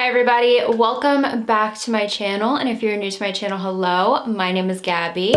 Hi everybody, welcome back to my channel, and if you're new to my channel, hello, my name is Gabby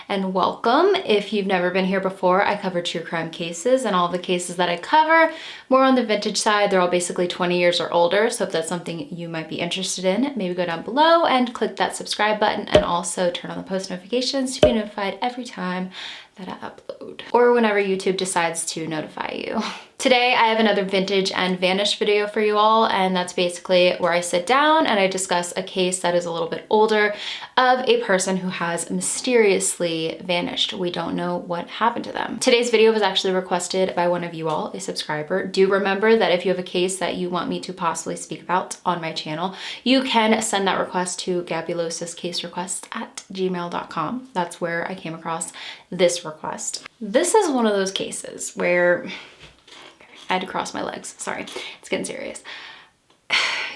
and welcome. If you've never been here before, I cover true crime cases, and all the cases that I cover, more on the vintage side, they're all basically 20 years or older, so if that's something you might be interested in, maybe go down below and click that subscribe button and also turn on the post notifications to be notified every time that I upload, or whenever YouTube decides to notify you. Today I have another vintage and vanished video for you all, and that's basically where I sit down and I discuss a case that is a little bit older of a person who has mysteriously vanished. We don't know what happened to them. Today's video was actually requested by one of you all, a subscriber. Do remember that if you have a case that you want me to possibly speak about on my channel, you can send that request to gabulosiscaserequests@gmail.com. That's where I came across this request. This is one of those cases where I had to cross my legs. Sorry, it's getting serious.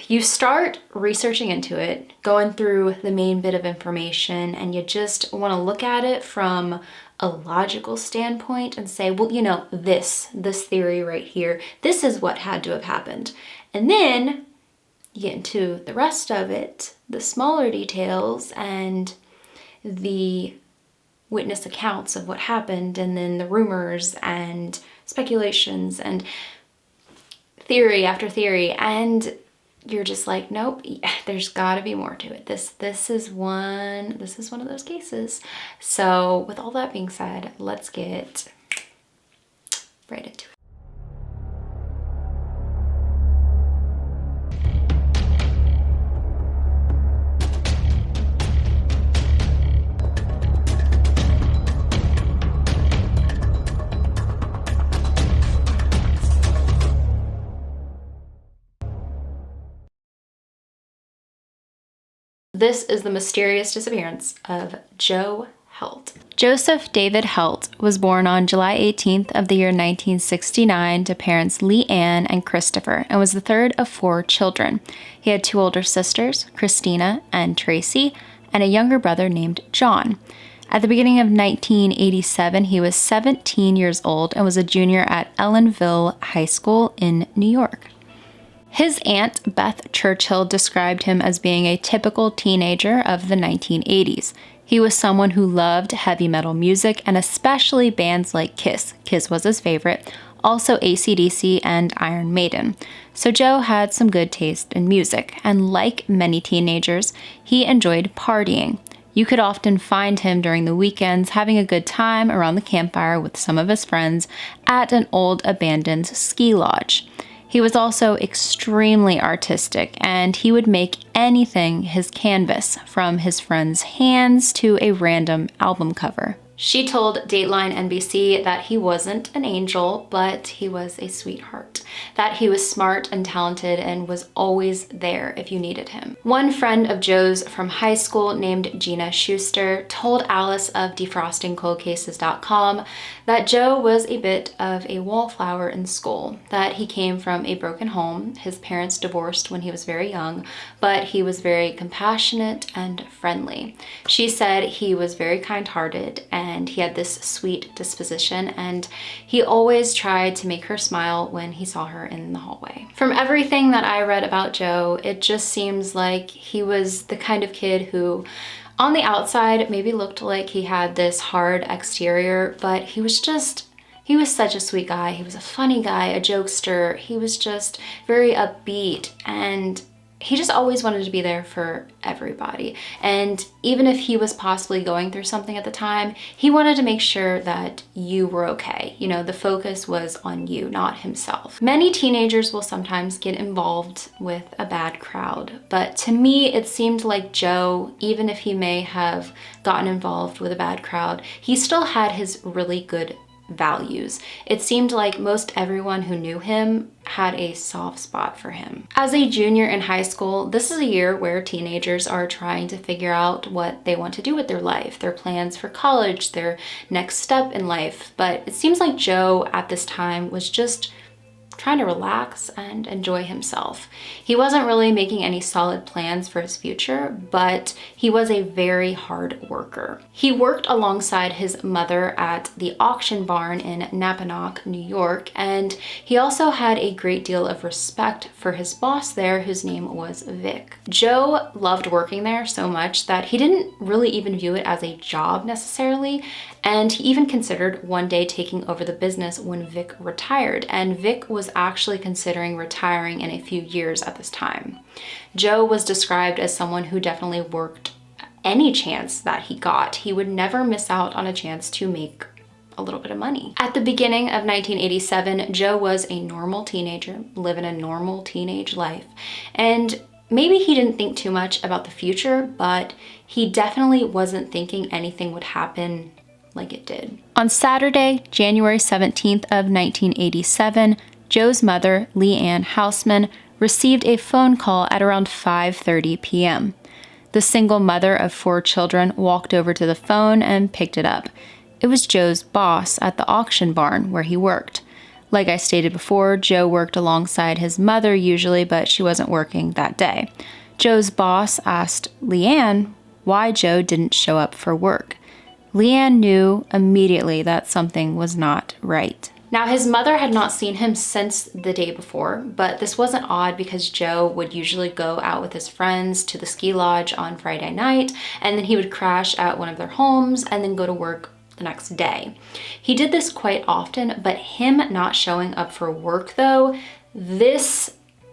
You start researching into it, going through the main bit of information, and you just want to look at it from a logical standpoint and say, well, you know, this theory right here, this is what had to have happened. And then you get into the rest of it, the smaller details and the witness accounts of what happened, and then the rumors and speculations and theory after theory, and you're just like, nope, there's got to be more to it. This is one of those cases. So with all that being said, let's get right into it. This is the mysterious disappearance of Joe Helt. Joseph David Helt was born on July 18th of the year 1969 to parents Lee Ann and Christopher, and was the third of 4 children. He had 2 older sisters, Christina and Tracy, and a younger brother named John. At the beginning of 1987, he was 17 years old and was a junior at Ellenville High School in New York. His aunt, Beth Churchill, described him as being a typical teenager of the 1980s. He was someone who loved heavy metal music, and especially bands like Kiss. Kiss was his favorite, also AC/DC and Iron Maiden. So Joe had some good taste in music, and like many teenagers, he enjoyed partying. You could often find him during the weekends having a good time around the campfire with some of his friends at an old abandoned ski lodge. He was also extremely artistic, and he would make anything his canvas, from his friend's hands to a random album cover. She told Dateline NBC that he wasn't an angel, but he was a sweetheart. That he was smart and talented and was always there if you needed him. One friend of Joe's from high school named Gina Schuster told Alice of defrostingcoldcases.com that Joe was a bit of a wallflower in school, that he came from a broken home. His parents divorced when he was very young, but he was very compassionate and friendly. She said he was very kind-hearted and he had this sweet disposition, and he always tried to make her smile when he saw her in the hallway. From everything that I read about Joe, it just seems like he was the kind of kid who, on the outside, maybe looked like he had this hard exterior, but he was such a sweet guy. He was a funny guy, a jokester. He was just very upbeat, and he just always wanted to be there for everybody. And even if he was possibly going through something at the time, he wanted to make sure that you were okay. You know, the focus was on you, not himself. Many teenagers will sometimes get involved with a bad crowd, but to me, it seemed like Joe, even if he may have gotten involved with a bad crowd, he still had his really good values. It seemed like most everyone who knew him had a soft spot for him. As a junior in high school, this is a year where teenagers are trying to figure out what they want to do with their life, their plans for college, their next step in life. But it seems like Joe at this time was just trying to relax and enjoy himself. He wasn't really making any solid plans for his future, but he was a very hard worker. He worked alongside his mother at the auction barn in Napanoch, New York, and he also had a great deal of respect for his boss there, whose name was Vic. Joe loved working there so much that he didn't really even view it as a job necessarily, and he even considered one day taking over the business when Vic retired, and Vic was actually considering retiring in a few years at this time. Joe was described as someone who definitely worked any chance that he got. He would never miss out on a chance to make a little bit of money. At the beginning of 1987, Joe was a normal teenager, living a normal teenage life, and maybe he didn't think too much about the future, but he definitely wasn't thinking anything would happen like it did. On Saturday, January 17th of 1987, Joe's mother, Leanne Houseman, received a phone call at around 5:30 p.m. The single mother of 4 children walked over to the phone and picked it up. It was Joe's boss at the auction barn where he worked. Like I stated before, Joe worked alongside his mother usually, but she wasn't working that day. Joe's boss asked Leanne why Joe didn't show up for work. Leanne knew immediately that something was not right. Now, his mother had not seen him since the day before, but this wasn't odd because Joe would usually go out with his friends to the ski lodge on Friday night, and then he would crash at one of their homes and then go to work the next day. He did this quite often, but him not showing up for work though, this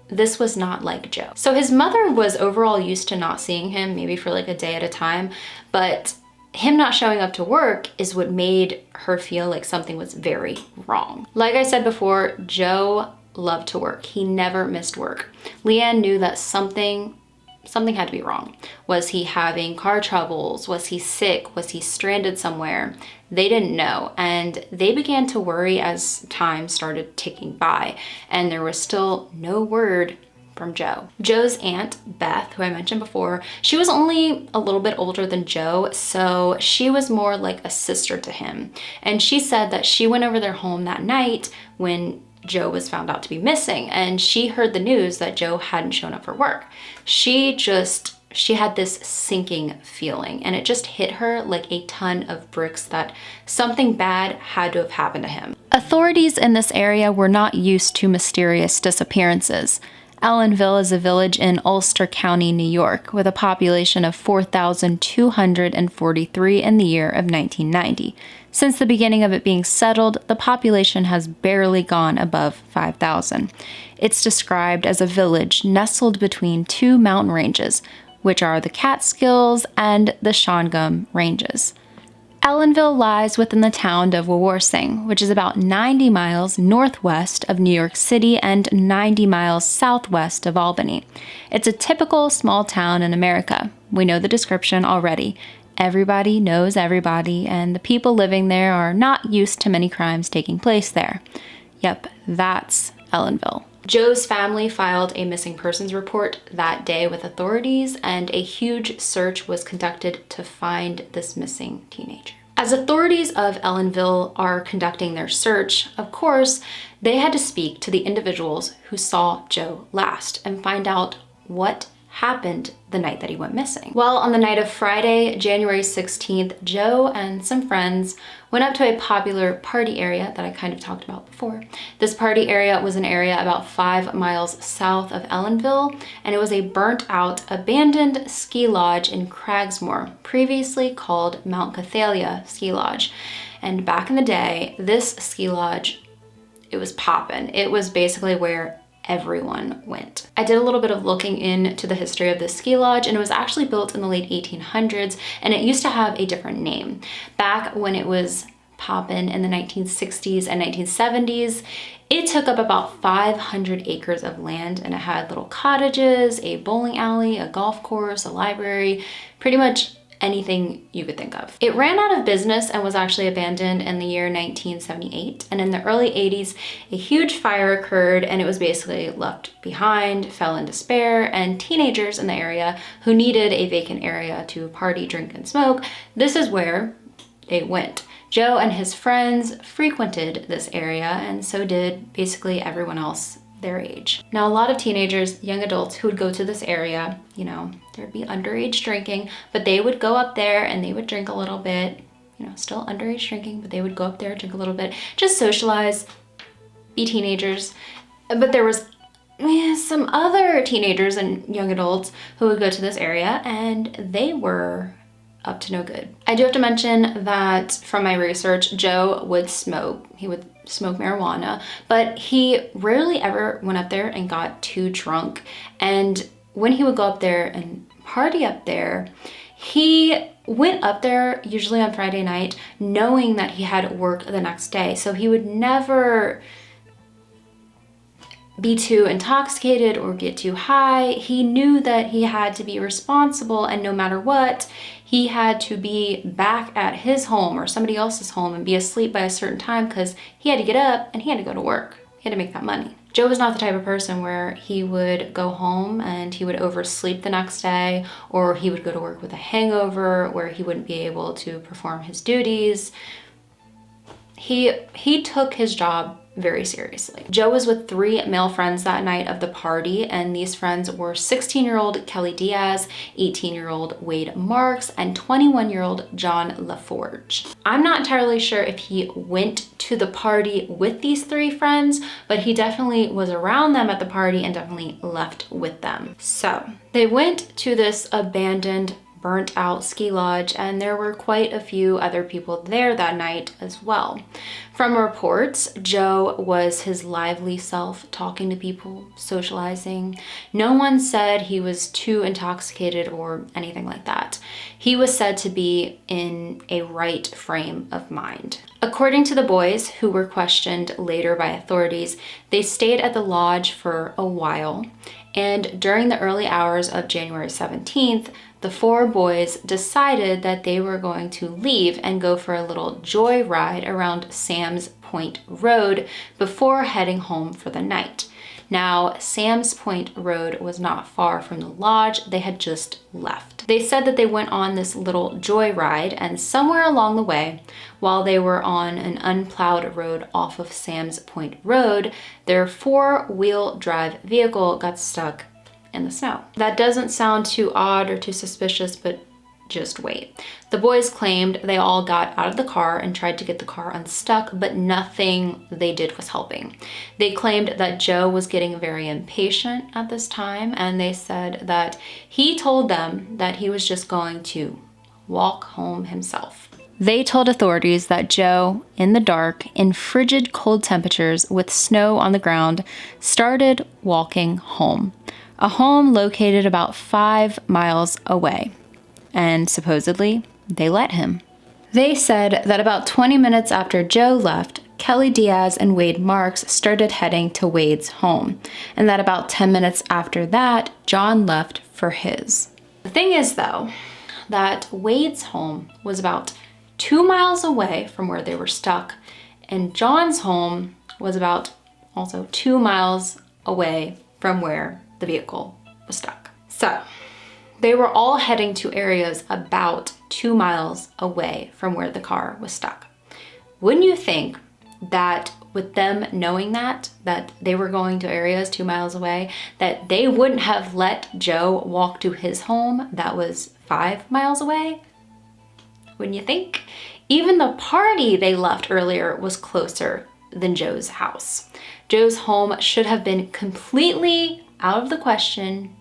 was not like Joe. So his mother was overall used to not seeing him, maybe for like a day at a time, but him not showing up to work is what made her feel like something was very wrong. Like I said before, Joe loved to work. He never missed work. Leanne knew that something had to be wrong. Was he having car troubles? Was he sick? Was he stranded somewhere? They didn't know, and they began to worry as time started ticking by, and there was still no word from Joe. Joe's aunt, Beth, who I mentioned before, she was only a little bit older than Joe, so she was more like a sister to him. And she said that she went over their home that night when Joe was found out to be missing, and she heard the news that Joe hadn't shown up for work. She had this sinking feeling, and it just hit her like a ton of bricks that something bad had to have happened to him. Authorities in this area were not used to mysterious disappearances. Allenville is a village in Ulster County, New York, with a population of 4,243 in the year of 1990. Since the beginning of it being settled, the population has barely gone above 5,000. It's described as a village nestled between 2 mountain ranges, which are the Catskills and the Shawangum Ranges. Allenville lies within the town of Wawarsing, which is about 90 miles northwest of New York City and 90 miles southwest of Albany. It's a typical small town in America. We know the description already. Everybody knows everybody, and the people living there are not used to many crimes taking place there. Yep, that's Allenville. Joe's family filed a missing persons report that day with authorities, and a huge search was conducted to find this missing teenager. As authorities of Allenville are conducting their search, of course, they had to speak to the individuals who saw Joe last and find out what happened the night that he went missing. Well, on the night of Friday, January 16th, Joe and some friends went up to a popular party area that I kind of talked about before. This party area was an area about 5 miles south of Allenville, and it was a burnt out, abandoned ski lodge in Cragsmore, previously called Mount Cathalia Ski Lodge. And back in the day, this ski lodge, it was poppin'. It was basically where everyone went. I did a little bit of looking into the history of this ski lodge, and it was actually built in the late 1800s, and it used to have a different name. Back when it was poppin' in the 1960s and 1970s, it took up about 500 acres of land, and it had little cottages, a bowling alley, a golf course, a library, pretty much anything you could think of. It ran out of business and was actually abandoned in the year 1978. And in the early 80s, a huge fire occurred, and it was basically left behind, fell in despair, and teenagers in the area who needed a vacant area to party, drink, and smoke, this is where they went. Joe and his friends frequented this area, and so did basically everyone else their age. Now, a lot of teenagers, young adults who would go to this area, you know, there'd be underage drinking, but they would go up there and they would drink a little bit, you know, still underage drinking, but they would go up there, drink a little bit, just socialize, be teenagers. But there was some other teenagers and young adults who would go to this area, and they were up to no good. I do have to mention that from my research, Joe would smoke. He would smoke marijuana, but he rarely ever went up there and got too drunk. And when he would go up there and party up there, he went up there usually on Friday night knowing that he had work the next day. So he would never be too intoxicated or get too high. He knew that he had to be responsible, and no matter what, he had to be back at his home or somebody else's home and be asleep by a certain time because he had to get up and he had to go to work. He had to make that money. Joe was not the type of person where he would go home and he would oversleep the next day, or he would go to work with a hangover where he wouldn't be able to perform his duties. He took his job very seriously. Joe was with 3 male friends that night of the party, and these friends were 16-year-old Kelly Diaz, 18-year-old Wade Marks, and 21-year-old John LaForge. I'm not entirely sure if he went to the party with these 3 friends, but he definitely was around them at the party and definitely left with them. So they went to this abandoned, burnt out ski lodge, and there were quite a few other people there that night as well. From reports, Joe was his lively self, talking to people, socializing. No one said he was too intoxicated or anything like that. He was said to be in a right frame of mind. According to the boys, who were questioned later by authorities, they stayed at the lodge for a while, and during the early hours of January 17th, the 4 boys decided that they were going to leave and go for a little joyride around Sam's Point Road before heading home for the night. Now, Sam's Point Road was not far from the lodge. They had just left. They said that they went on this little joyride, and somewhere along the way, while they were on an unplowed road off of Sam's Point Road, their 4-wheel drive vehicle got stuck in the snow. That doesn't sound too odd or too suspicious, but just wait. The boys claimed they all got out of the car and tried to get the car unstuck, but nothing they did was helping. They claimed that Joe was getting very impatient at this time, and they said that he told them that he was just going to walk home himself. They told authorities that Joe, in the dark, in frigid cold temperatures with snow on the ground, started walking home. A home located about 5 miles away. And supposedly, they let him. They said that about 20 minutes after Joe left, Kelly Diaz and Wade Marks started heading to Wade's home, and that about 10 minutes after that, John left for his. The thing is, though, that Wade's home was about 2 miles away from where they were stuck, and John's home was about also 2 miles away from where the vehicle was stuck. So they were all heading to areas about 2 miles away from where the car was stuck. Wouldn't you think that with them knowing that they were going to areas 2 miles away, that they wouldn't have let Joe walk to his home that was 5 miles away? Wouldn't you think? Even the party they left earlier was closer than Joe's house. Joe's home should have been completely out of the question,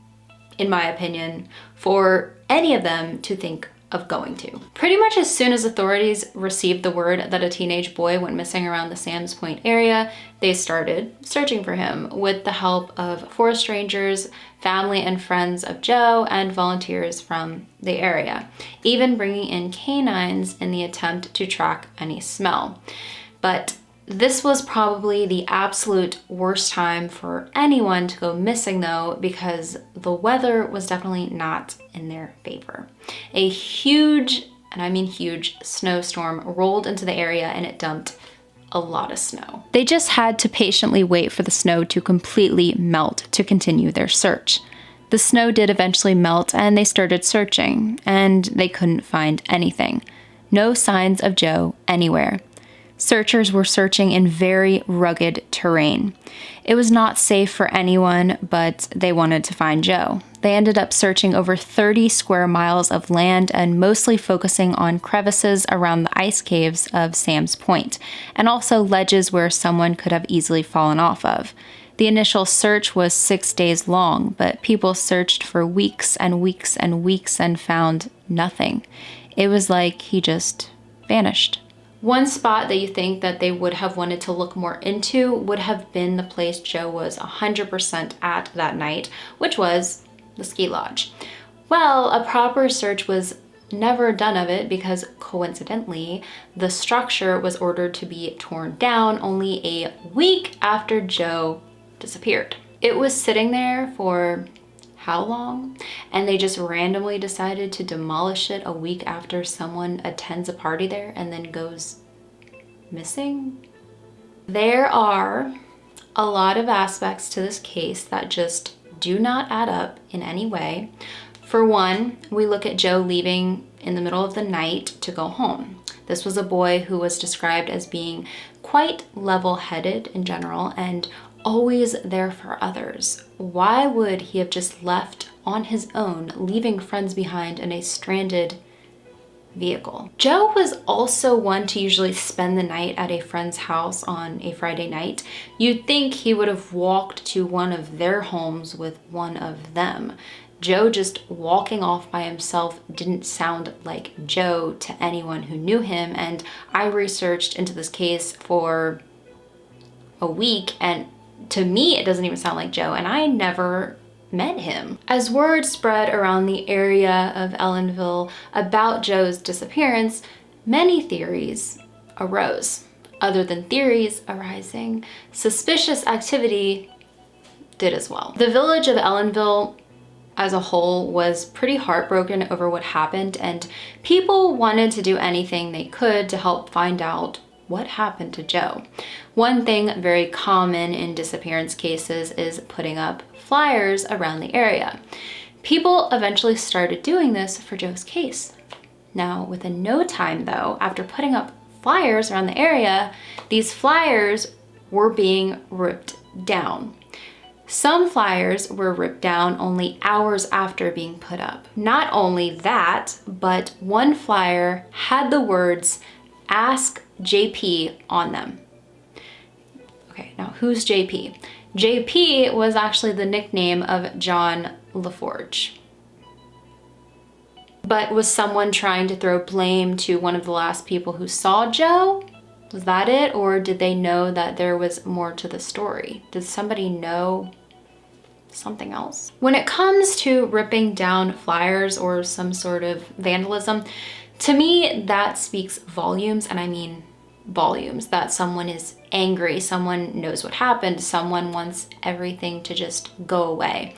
in my opinion, for any of them to think of going to. Pretty much as soon as authorities received the word that a teenage boy went missing around the Sam's Point area, they started searching for him with the help of 4 strangers, family and friends of Joe, and volunteers from the area, even bringing in canines in the attempt to track any smell. But this was probably the absolute worst time for anyone to go missing, though, because the weather was definitely not in their favor. A huge, and I mean huge, snowstorm rolled into the area, and it dumped a lot of snow. They just had to patiently wait for the snow to completely melt to continue their search. The snow did eventually melt, and they started searching, and they couldn't find anything. No signs of Joe anywhere. Searchers were searching in very rugged terrain. It was not safe for anyone, but they wanted to find Joe. They ended up searching over 30 square miles of land and mostly focusing on crevices around the ice caves of Sam's Point, and also ledges where someone could have easily fallen off of. The initial search was 6 days long, but people searched for weeks and weeks and weeks and found nothing. It was like he just vanished. One spot that you think that they would have wanted to look more into would have been the place Joe was 100% at that night, which was the ski lodge. Well, a proper search was never done of it because, coincidentally, the structure was ordered to be torn down only a week after Joe disappeared. It was sitting there for how long? And they just randomly decided to demolish it a week after someone attends a party there and then goes missing? There are a lot of aspects to this case that just do not add up in any way. For one, we look at Joe leaving in the middle of the night to go home. This was a boy who was described as being quite level-headed in general and always there for others. Why would he have just left on his own, leaving friends behind in a stranded vehicle? Joe was also one to usually spend the night at a friend's house on a Friday night. You'd think he would have walked to one of their homes with one of them. Joe just walking off by himself didn't sound like Joe to anyone who knew him, and I researched into this case for a week, and to me, it doesn't even sound like Joe, and I never met him. As word spread around the area of Ellenville about Joe's disappearance, many theories arose. Other than theories arising, suspicious activity did as well. The village of Ellenville as a whole was pretty heartbroken over what happened, and people wanted to do anything they could to help find out what happened to Joe. One thing very common in disappearance cases is putting up flyers around the area. People eventually started doing this for Joe's case. Now, within no time though, after putting up flyers around the area, these flyers were being ripped down. Some flyers were ripped down only hours after being put up. Not only that, but one flyer had the words, "Ask JP" on them. Okay, now who's JP? JP was actually the nickname of John LaForge, but was someone trying to throw blame to one of the last people who saw Joe? Was that it? Or did they know that there was more to the story? Did somebody know something else? When it comes to ripping down flyers or some sort of vandalism, to me, that speaks volumes, and I mean volumes, that someone is angry, someone knows what happened, someone wants everything to just go away.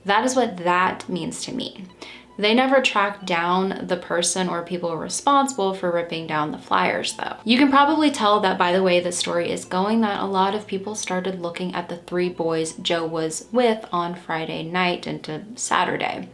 That is what that means to me. They never tracked down the person or people responsible for ripping down the flyers though. You can probably tell that by the way the story is going that a lot of people started looking at the 3 boys Joe was with on Friday night into Saturday.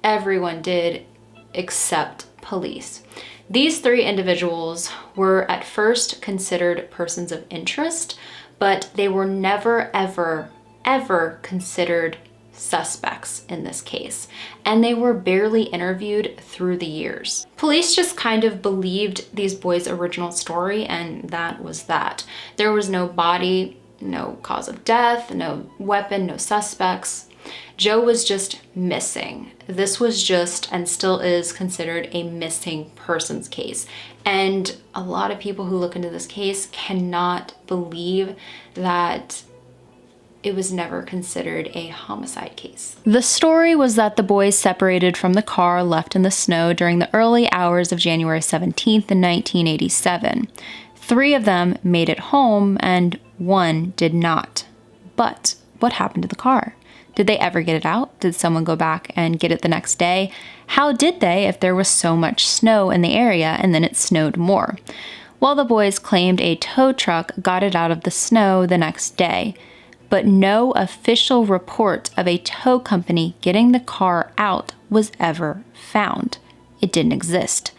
Everyone did except police. These 3 individuals were at first considered persons of interest, but they were never, ever considered suspects in this case, and they were barely interviewed through the years. Police just kind of believed these boys' original story, and that was that. There was no body, no cause of death, no weapon, no suspects. Joe was just missing. This was just and still is considered a missing persons case. And a lot of people who look into this case cannot believe that it was never considered a homicide case. The story was that the boys separated from the car left in the snow during the early hours of January 17th in 1987. 3 of them made it home and 1 did not. But what happened to the car? Did they ever get it out? Did someone go back and get it the next day? How did they if there was so much snow in the area and then it snowed more? Well, the boys claimed a tow truck got it out of the snow the next day, but no official report of a tow company getting the car out was ever found. It didn't exist.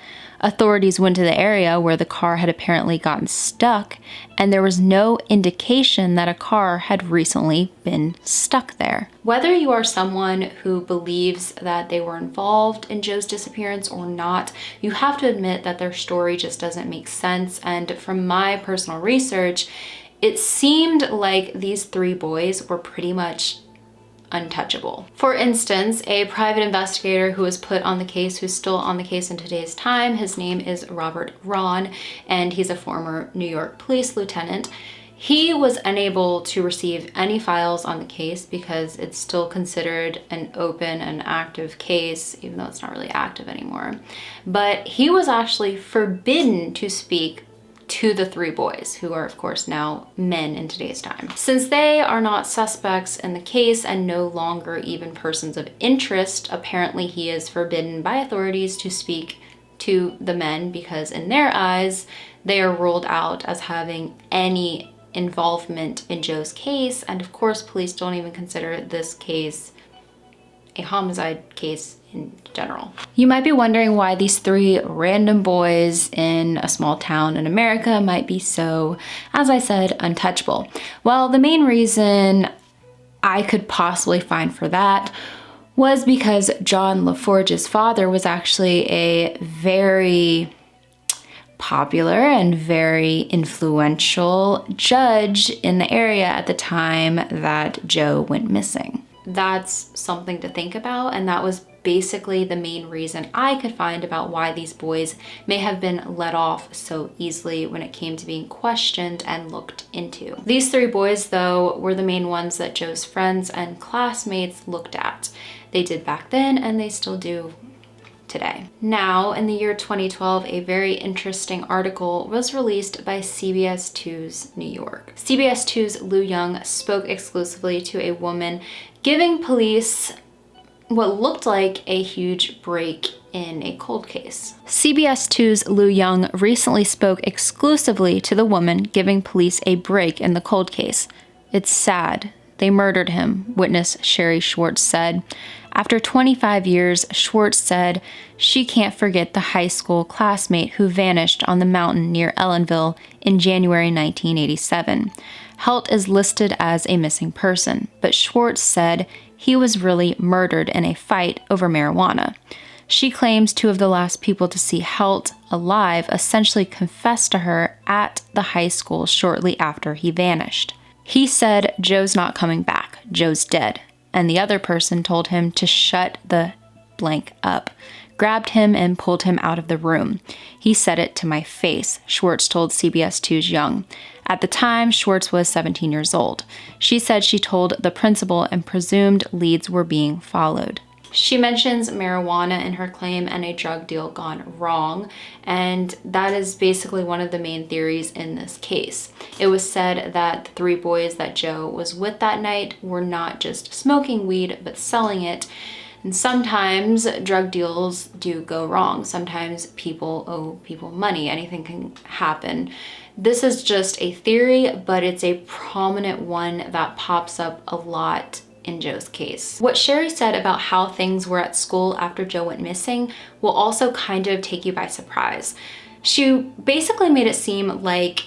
Authorities went to the area where the car had apparently gotten stuck, and there was no indication that a car had recently been stuck there. Whether you are someone who believes that they were involved in Joe's disappearance or not, you have to admit that their story just doesn't make sense. And from my personal research, it seemed like these 3 boys were pretty much untouchable. For instance, a private investigator who was put on the case, who's still on the case in today's time, his name is Robert Ron, and he's a former New York police lieutenant. He was unable to receive any files on the case because it's still considered an open and active case, even though it's not really active anymore. But he was actually forbidden to speak to the 3 boys, who are of course now men in today's time. Since they are not suspects in the case and no longer even persons of interest, apparently he is forbidden by authorities to speak to the men because in their eyes, they are ruled out as having any involvement in Joe's case. And of course, police don't even consider this case a homicide case in general. You might be wondering why these 3 random boys in a small town in America might be so, as I said, untouchable. Well, the main reason I could possibly find for that was because John LaForge's father was actually a very popular and very influential judge in the area at the time that Joe went missing. That's something to think about, and that was basically the main reason I could find about why these boys may have been let off so easily when it came to being questioned and looked into. These 3 boys, though, were the main ones that Joe's friends and classmates looked at. They did back then, and they still do today. Now, in the year 2012, a very interesting article was released by CBS 2's New York. CBS 2's Lou Young spoke exclusively to a woman giving police what looked like a huge break in a cold case. CBS 2's Lou Young recently spoke exclusively to the woman giving police a break in the cold case. "It's sad. They murdered him," witness Sherry Schwartz said. After 25 years, Schwartz said she can't forget the high school classmate who vanished on the mountain near Ellenville in January 1987. Helt is listed as a missing person, but Schwartz said he was really murdered in a fight over marijuana. She claims 2 of the last people to see Helt alive essentially confessed to her at the high school shortly after he vanished. He said, "Joe's not coming back. Joe's dead." And the other person told him to shut the blank up, grabbed him and pulled him out of the room. "He said it to my face," Schwartz told CBS 2's Young. At the time, Schwartz was 17 years old. She said she told the principal and presumed leads were being followed. She mentions marijuana in her claim and a drug deal gone wrong, and that is basically one of the main theories in this case. It was said that the 3 boys that Joe was with that night were not just smoking weed, but selling it. And sometimes drug deals do go wrong. Sometimes people owe people money. Anything can happen. This is just a theory, but it's a prominent one that pops up a lot in Joe's case. What Sherry said about how things were at school after Joe went missing will also kind of take you by surprise. She basically made it seem like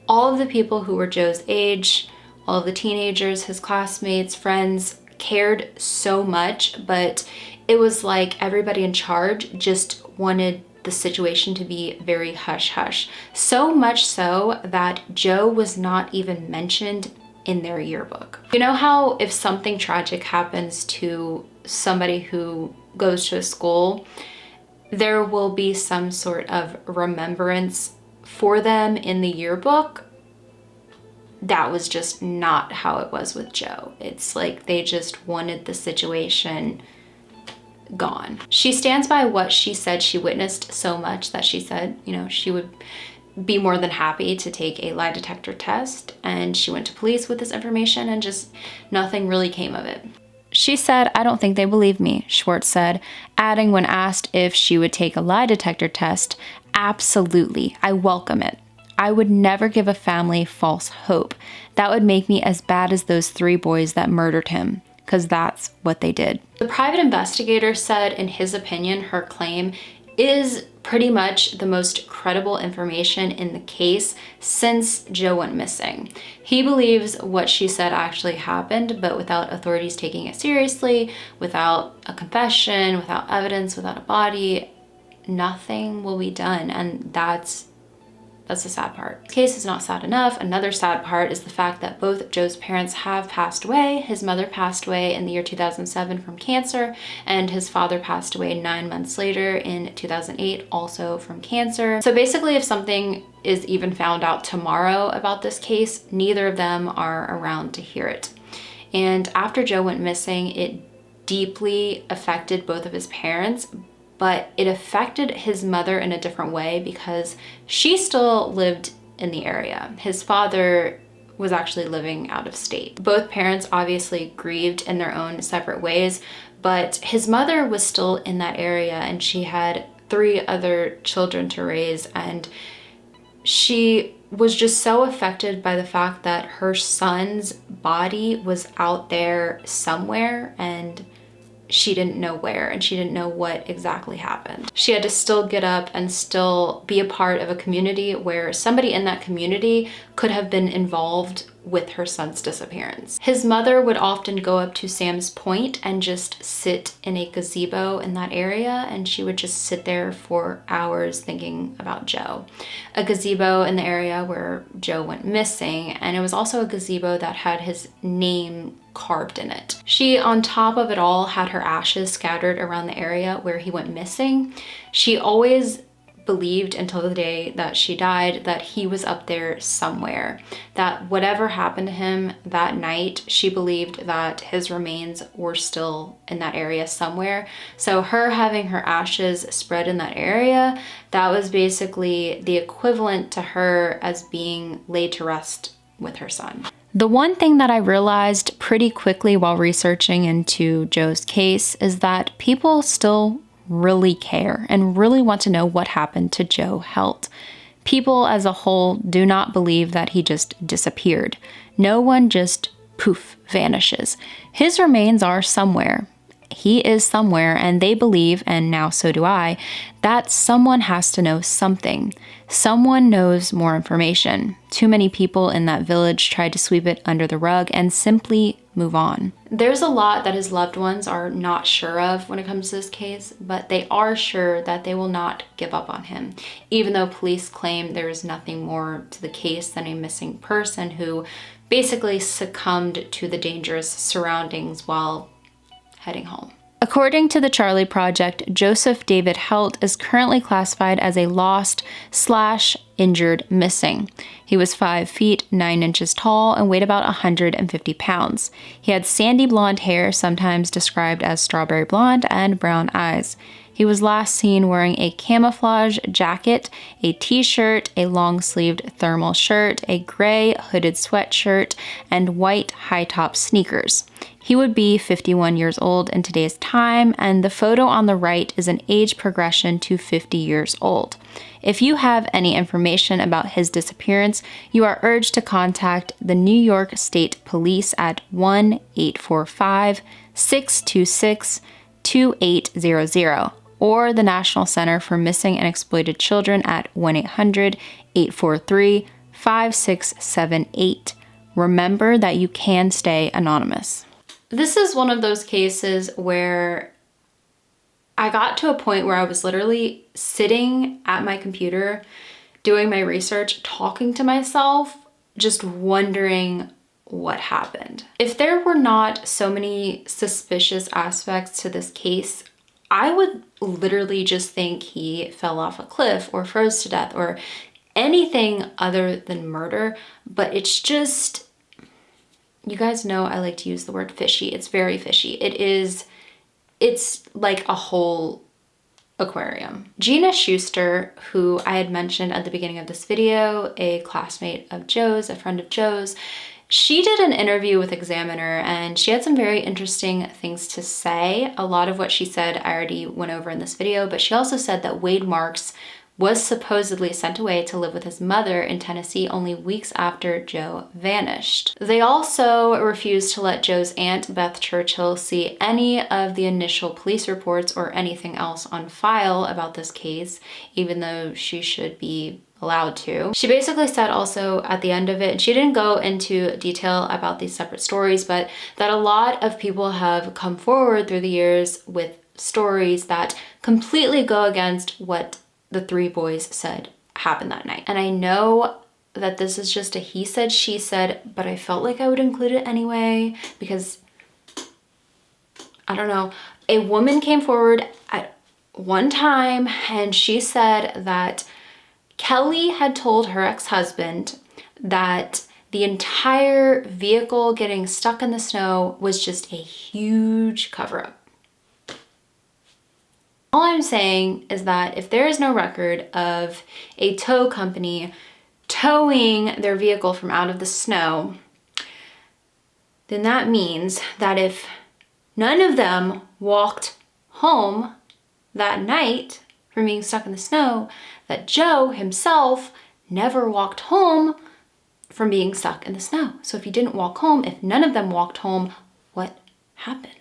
all of the people who were Joe's age, all of the teenagers, his classmates, friends, cared so much, but it was like everybody in charge just wanted the situation to be very hush-hush. So much so that Joe was not even mentioned in their yearbook. You know how if something tragic happens to somebody who goes to a school, there will be some sort of remembrance for them in the yearbook? That was just not how it was with Joe. It's like they just wanted the situation gone. She stands by what she said she witnessed so much that she said, you know, she would be more than happy to take a lie detector test, and she went to police with this information and just nothing really came of it. She said, "I don't think they believe me," Schwartz said, adding when asked if she would take a lie detector test, "Absolutely, I welcome it. I would never give a family false hope. That would make me as bad as those 3 boys that murdered him, because that's what they did." The private investigator said, in his opinion, her claim is pretty much the most credible information in the case since Joe went missing. He believes what she said actually happened, but without authorities taking it seriously, without a confession, without evidence, without a body, nothing will be done. And that's the sad part. This case is not sad enough. Another sad part is the fact that both Joe's parents have passed away. His mother passed away in the year 2007 from cancer, and his father passed away 9 months later in 2008, also from cancer. So basically, if something is even found out tomorrow about this case, neither of them are around to hear it. And after Joe went missing, it deeply affected both of his parents, but it affected his mother in a different way because she still lived in the area. His father was actually living out of state. Both parents obviously grieved in their own separate ways, but his mother was still in that area and she had 3 other children to raise, and she was just so affected by the fact that her son's body was out there somewhere and she didn't know where, and she didn't know what exactly happened. She had to still get up and still be a part of a community where somebody in that community could have been involved with her son's disappearance. His mother would often go up to Sam's Point and just sit in a gazebo in that area, and she would just sit there for hours thinking about Joe. A gazebo in the area where Joe went missing, and it was also a gazebo that had his name carved in it. She, on top of it all, had her ashes scattered around the area where he went missing. She always believed until the day that she died that he was up there somewhere, that whatever happened to him that night, she believed that his remains were still in that area somewhere. So her having her ashes spread in that area, that was basically the equivalent to her as being laid to rest with her son. The one thing that I realized pretty quickly while researching into Joe's case is that people still really care and really want to know what happened to Joe Helt. People as a whole do not believe that he just disappeared. No one just poof vanishes. His remains are somewhere. He is somewhere, and they believe, and now so do I, that someone has to know something. Someone knows more information. Too many people in that village tried to sweep it under the rug and simply move on. There's a lot that his loved ones are not sure of when it comes to this case, but they are sure that they will not give up on him, even though police claim there is nothing more to the case than a missing person who basically succumbed to the dangerous surroundings while heading home. According to the Charlie Project, Joseph David Helt is currently classified as a lost/injured missing. He was 5 feet 9 inches tall and weighed about 150 pounds. He had sandy blonde hair, sometimes described as strawberry blonde, and brown eyes. He was last seen wearing a camouflage jacket, a t-shirt, a long-sleeved thermal shirt, a gray hooded sweatshirt, and white high-top sneakers. He would be 51 years old in today's time, and the photo on the right is an age progression to 50 years old. If you have any information about his disappearance, you are urged to contact the New York State Police at 1-845-626-2800 or the National Center for Missing and Exploited Children at 1-800-843-5678. Remember that you can stay anonymous. This is one of those cases where I got to a point where I was literally sitting at my computer, doing my research, talking to myself, just wondering what happened. If there were not so many suspicious aspects to this case, I would literally just think he fell off a cliff or froze to death or anything other than murder, but it's just, you guys know I like to use the word fishy. It's very fishy. It's like a whole aquarium. Gina Schuster, who I had mentioned at the beginning of this video, a classmate of Joe's, a friend of Joe's, she did an interview with Examiner and she had some very interesting things to say. A lot of what she said I already went over in this video, but she also said that Wade Marks was supposedly sent away to live with his mother in Tennessee only weeks after Joe vanished. They also refused to let Joe's aunt, Beth Churchill, see any of the initial police reports or anything else on file about this case, even though she should be allowed to. She basically said also at the end of it, and she didn't go into detail about these separate stories, but that a lot of people have come forward through the years with stories that completely go against what the three boys said happened that night. And I know that this is just a he said, she said, but I felt like I would include it anyway because, I don't know, a woman came forward at one time and she said that Kelly had told her ex-husband that the entire vehicle getting stuck in the snow was just a huge cover-up. All I'm saying is that if there is no record of a tow company towing their vehicle from out of the snow, then that means that if none of them walked home that night from being stuck in the snow, that Joe himself never walked home from being stuck in the snow. So if he didn't walk home, if none of them walked home, what happened?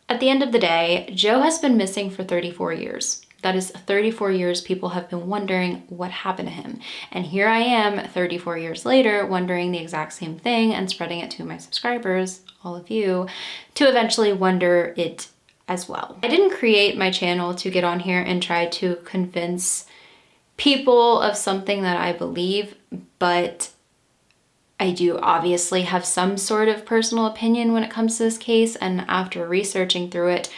At the end of the day, Joe has been missing for 34 years. That is 34 years people have been wondering what happened to him. And here I am 34 years later wondering the exact same thing and spreading it to my subscribers, all of you, to eventually wonder it as well. I didn't create my channel to get on here and try to convince people of something that I believe, but I do obviously have some sort of personal opinion when it comes to this case, and after researching through it,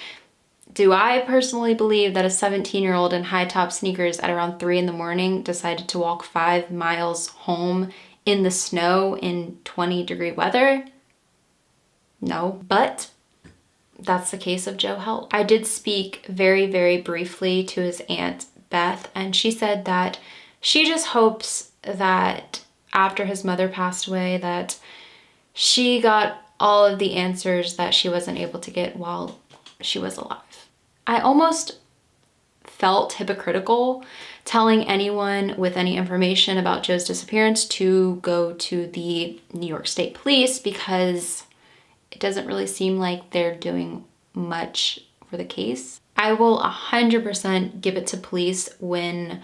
do I personally believe that a 17-year-old in high-top sneakers at around 3 in the morning decided to walk 5 miles home in the snow in 20-degree weather? No, but that's the case of Joe Helt. I did speak very, very briefly to his aunt, Beth, and she said that she just hopes that after his mother passed away that she got all of the answers that she wasn't able to get while she was alive. I almost felt hypocritical telling anyone with any information about Joe's disappearance to go to the New York State Police because it doesn't really seem like they're doing much for the case. I will 100% give it to police when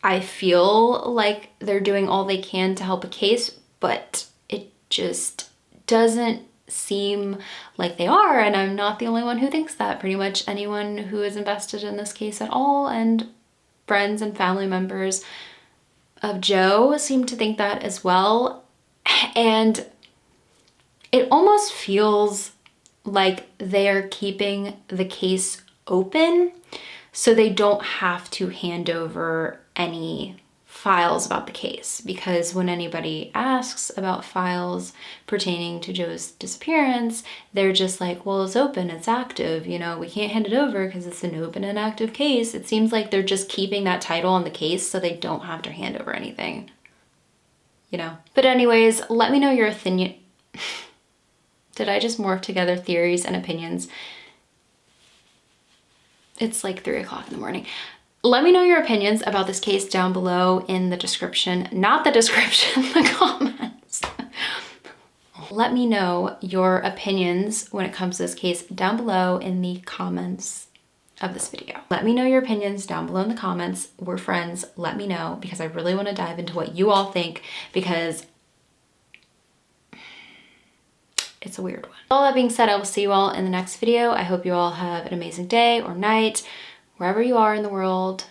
I feel like they're doing all they can to help a case, but it just doesn't seem like they are, and I'm not the only one who thinks that. Pretty much anyone who is invested in this case at all, and friends and family members of Joe seem to think that as well. And it almost feels like they're keeping the case open so they don't have to hand over any files about the case, because when anybody asks about files pertaining to Joe's disappearance, they're just like, well, it's open, it's active, you know, we can't hand it over because it's an open and active case. It seems like they're just keeping that title on the case so they don't have to hand over anything, you know. But anyways, let me know your opinion. Did I just morph together theories and opinions? It's like 3 o'clock in the morning. Let me know your opinions about this case down below in the description. Not the description, the comments. Let me know your opinions when it comes to this case down below in the comments of this video. Let me know your opinions down below in the comments. We're friends. Let me know, because I really want to dive into what you all think, because it's a weird one. All that being said, I will see you all in the next video. I hope you all have an amazing day or night, wherever you are in the world.